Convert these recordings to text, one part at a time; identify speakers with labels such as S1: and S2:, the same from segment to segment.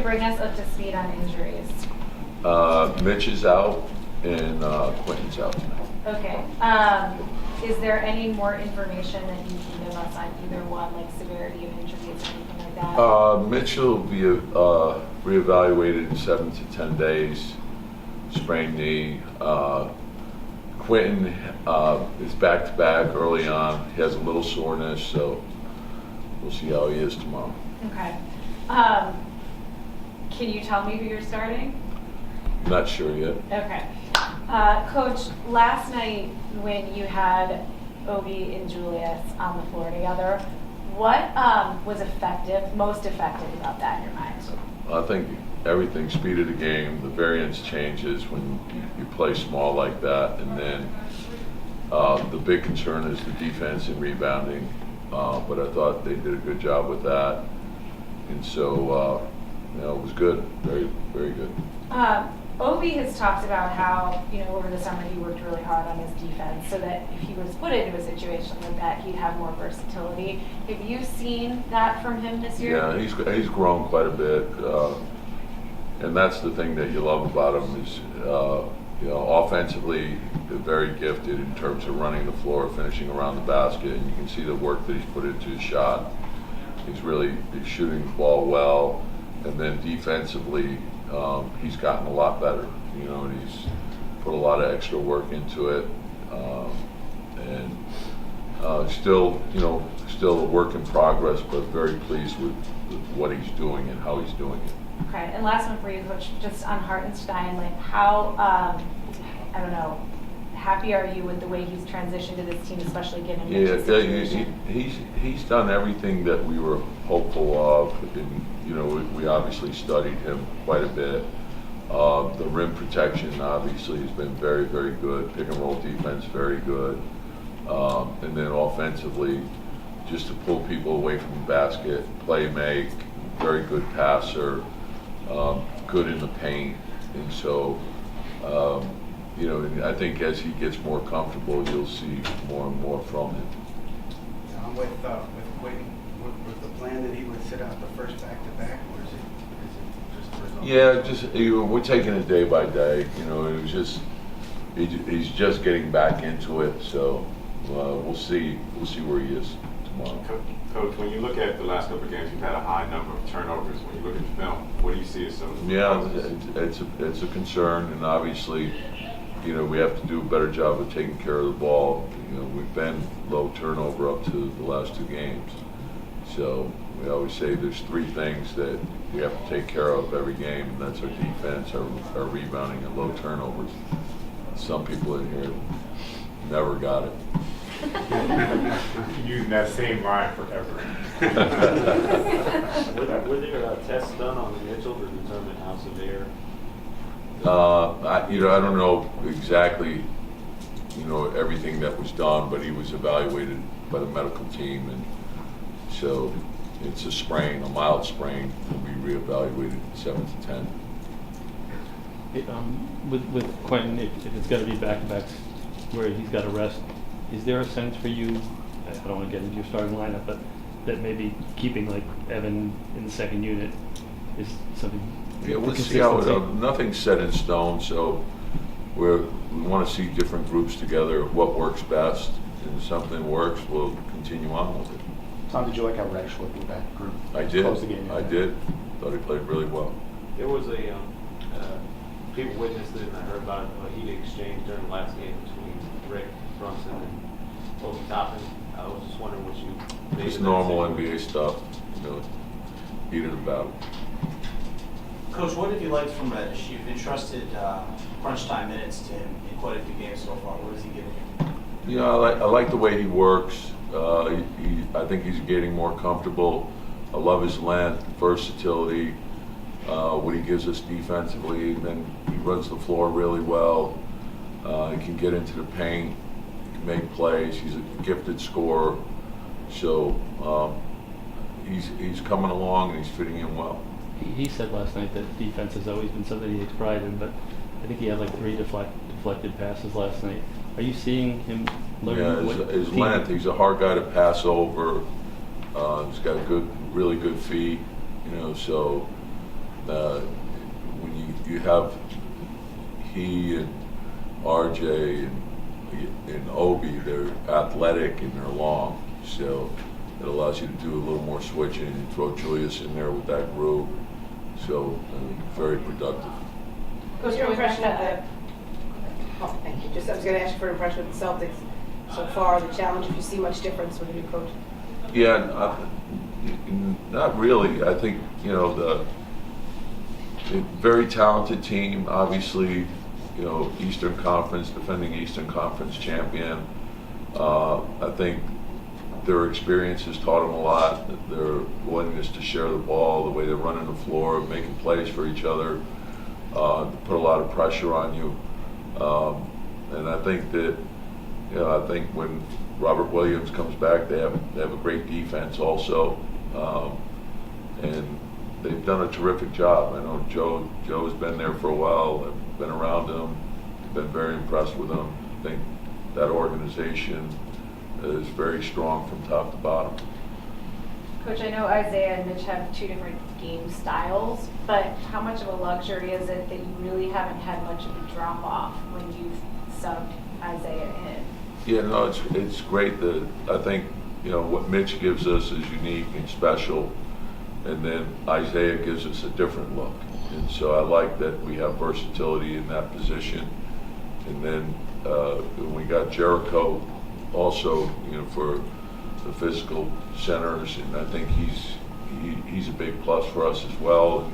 S1: bring us up to speed on injuries.
S2: Mitch is out and Quentin's out tonight.
S1: Okay. Is there any more information that you can give us on either one, like severity of injuries or anything like that?
S2: Mitch will be reevaluated in 7 to 10 days, sprained knee. Quentin is back-to-back early on. He has a little soreness, so we'll see how he is tomorrow.
S1: Okay. Can you tell me who you're starting?
S2: Not sure yet.
S1: Okay. Coach, last night when you had Obi and Julius on the floor together, what was most effective about that in your mind?
S2: I think everything, speed of the game, the variance changes when you play small like that, and then the big concern is the defense and rebounding, but I thought they did a good job with that, and so it was good, very, very good.
S1: Obi has talked about how, over the summer he worked really hard on his defense so that if he was put into a situation like that, he'd have more versatility. Have you seen that from him this year?
S2: Yeah, he's grown quite a bit, and that's the thing that you love about him is, offensively very gifted in terms of running the floor, finishing around the basket, and you can see the work that he's put into his shot. He's shooting the ball well, and then defensively, he's gotten a lot better, and he's put a lot of extra work into it, and still a work in progress, but very pleased with what he's doing and how he's doing it.
S1: Okay, and last one for you, Coach, just on Hartenstein, like how, happy are you with the way he's transitioned to this team, especially given Mitch's situation?
S2: He's done everything that we were hopeful of, and, we obviously studied him quite a bit. The rim protection obviously has been very, very good. Pick and roll defense, very good. And then offensively, just to pull people away from the basket, play make, very good passer, good in the paint. And so, I think as he gets more comfortable, you'll see more and more from him.
S3: With Quentin, was the plan that he would sit out the first back-to-back, or is it just a result?
S2: Yeah, we're taking it day by day. It was just he's just getting back into it, so we'll see where he is tomorrow.
S4: Coach, when you look at the last couple of games, you've had a high number of turnovers. When you look at the film, what do you see as some of the
S2: problems? It's a concern, and obviously, we have to do a better job of taking care of the ball. We've been low turnover up to the last 2 games. So we always say there's 3 things that we have to take care of every game, and that's our defense, our rebounding, and low turnovers. Some people in here never got it.
S4: Using that same line forever.
S5: Were there tests done on Mitchell to determine how severe?
S2: I don't know exactly, everything that was done, but he was evaluated by the medical team, and so it's a mild sprain, and we reevaluated 7 to 10.
S6: With Quentin, if it's got to be back-to-backs where he's got to rest, is there a sense for you, I don't want to get into your starting lineup, but that maybe keeping like Evan in the second unit is something?
S2: Yeah, we'll see how nothing's set in stone, so we want to see different groups together, what works best, and if something works, we'll continue on with it.
S7: Tom, did you like how Reddish looked in that group?
S2: I did.
S7: Close the game.
S2: I did. Thought he played really well.
S5: There was people witnessed it, and I heard about a heated exchange during the last game between Rick Brunson and Obi Toppin. I was just wondering what you made
S2: It's
S5: of that
S2: normal
S5: scene.
S2: NBA stuff, heated about it.
S8: Coach, what have you liked from Reddish? You've entrusted crunch time minutes to him in quite a few games so far. What has he given you?
S2: I like the way he works. I think he's getting more comfortable. I love his length, versatility, what he gives us defensively. And then he runs the floor really well. He can get into the paint, he can make plays. He's a gifted scorer. So he's coming along and he's fitting in well.
S6: He said last night that defense has always been something he takes pride in, but I think he had like 3 deflected passes last night. Are you seeing him learn?
S2: Yeah, his length. He's a hard guy to pass over. He's got really good feet. So when you have he and RJ and Obi, they're athletic and they're long, so it allows you to do a little more switching. You throw Julius in there with that group, so very productive.
S9: What's your impression of the? Oh, thank you. Just I was going to ask you for an impression of the Celtics so far. The challenge. If you see much difference with the new coach?
S2: Yeah, not really. I think the very talented team. Obviously, Eastern Conference, defending Eastern Conference champion. I think their experience has taught them a lot. Their willingness to share the ball, the way they're running the floor, making plays for each other, put a lot of pressure on you. And I think that, I think when Robert Williams comes back, they have a great defense also, and they've done a terrific job. I know Joe's been there for a while. I've been around him, been very impressed with him. I think that organization is very strong from top to bottom.
S1: Coach, I know Isaiah and Mitch have two different game styles, but how much of a luxury is it that you really haven't had much of a drop off when you've subbed Isaiah in?
S2: Yeah, no, it's great that I think what Mitch gives us is unique and special, and then Isaiah gives us a different look, and so I like that we have versatility in that position. And then we got Jericho also, for the physical centers, and I think he's a big plus for us as well.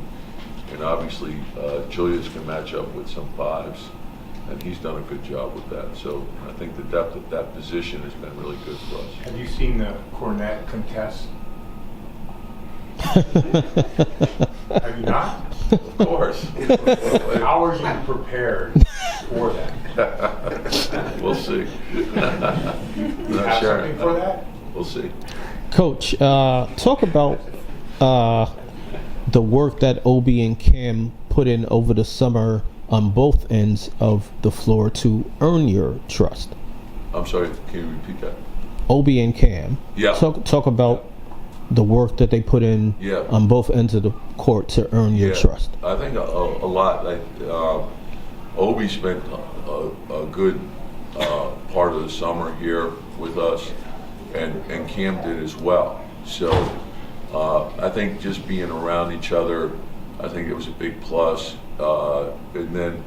S2: And obviously Julius can match up with some fives, and he's done a good job with that. So I think the depth of that position has been really good for us.
S10: Have you seen the Cornet contest? Have you not?
S2: Of course.
S10: How are you prepared for that?
S2: We'll see.
S10: You have something for that?
S2: We'll see.
S11: Coach, talk about the work that Obi and Cam put in over the summer on both ends of the floor to earn your trust.
S2: I'm sorry, can you repeat that?
S11: Obi and Cam.
S2: Yeah.
S11: Talk about the work that they put in on both ends of the court to earn your trust.
S2: I think a lot. Obi spent a good part of the summer here with us, and Cam did as well. So I think just being around each other, I think it was a big plus. And then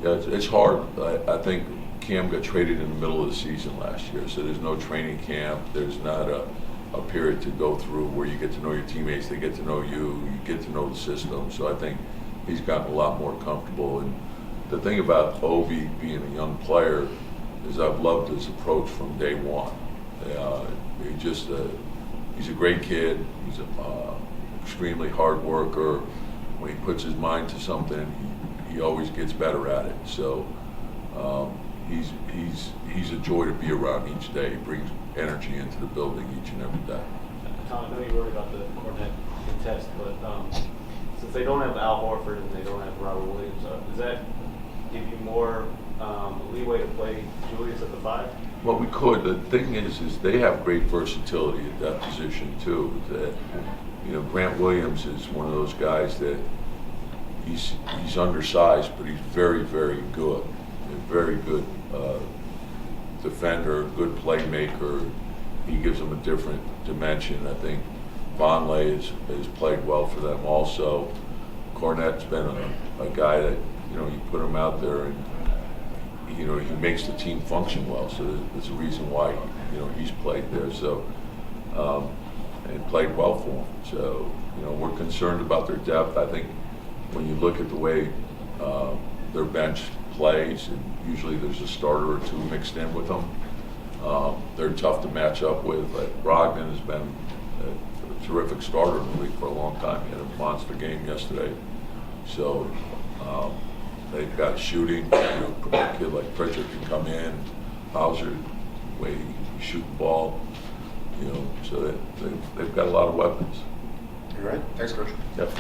S2: it's hard. I think Cam got traded in the middle of the season last year, so there's no training camp. There's not a period to go through where you get to know your teammates, they get to know you get to know the system. So I think he's gotten a lot more comfortable. And the thing about Obi being a young player is I've loved his approach from day one. He's a great kid. He's an extremely hard worker. When he puts his mind to something, he always gets better at it. So he's a joy to be around each day. He brings energy into the building each and every day.
S5: Tom, I know you worry about the Cornet contest, but since they don't have Al Horford and they don't have Robert Williams, does that give you more leeway to play Julius at the 5?
S2: Well, we could. The thing is they have great versatility at that position too. That Grant Williams is one of those guys that he's undersized, but he's very, very good. A very good defender, good playmaker. He gives them a different dimension. I think Vonleh has played well for them also. Cornet's been a guy that, you put him out there and, he makes the team function well. So there's a reason why, he's played there. So, and played well for them. So, we're concerned about their depth. I think when you look at the way their bench plays, and usually there's a starter or two mixed in with them, they're tough to match up with. Like Brogdon has been a terrific starter in the league for a long time. He had a monster game yesterday. So they've got shooting. A kid like Pritchard can come in. Hauser, the way he shoot the ball. So they've got a lot of weapons.
S7: You right? Thanks, Coach.
S2: Yep.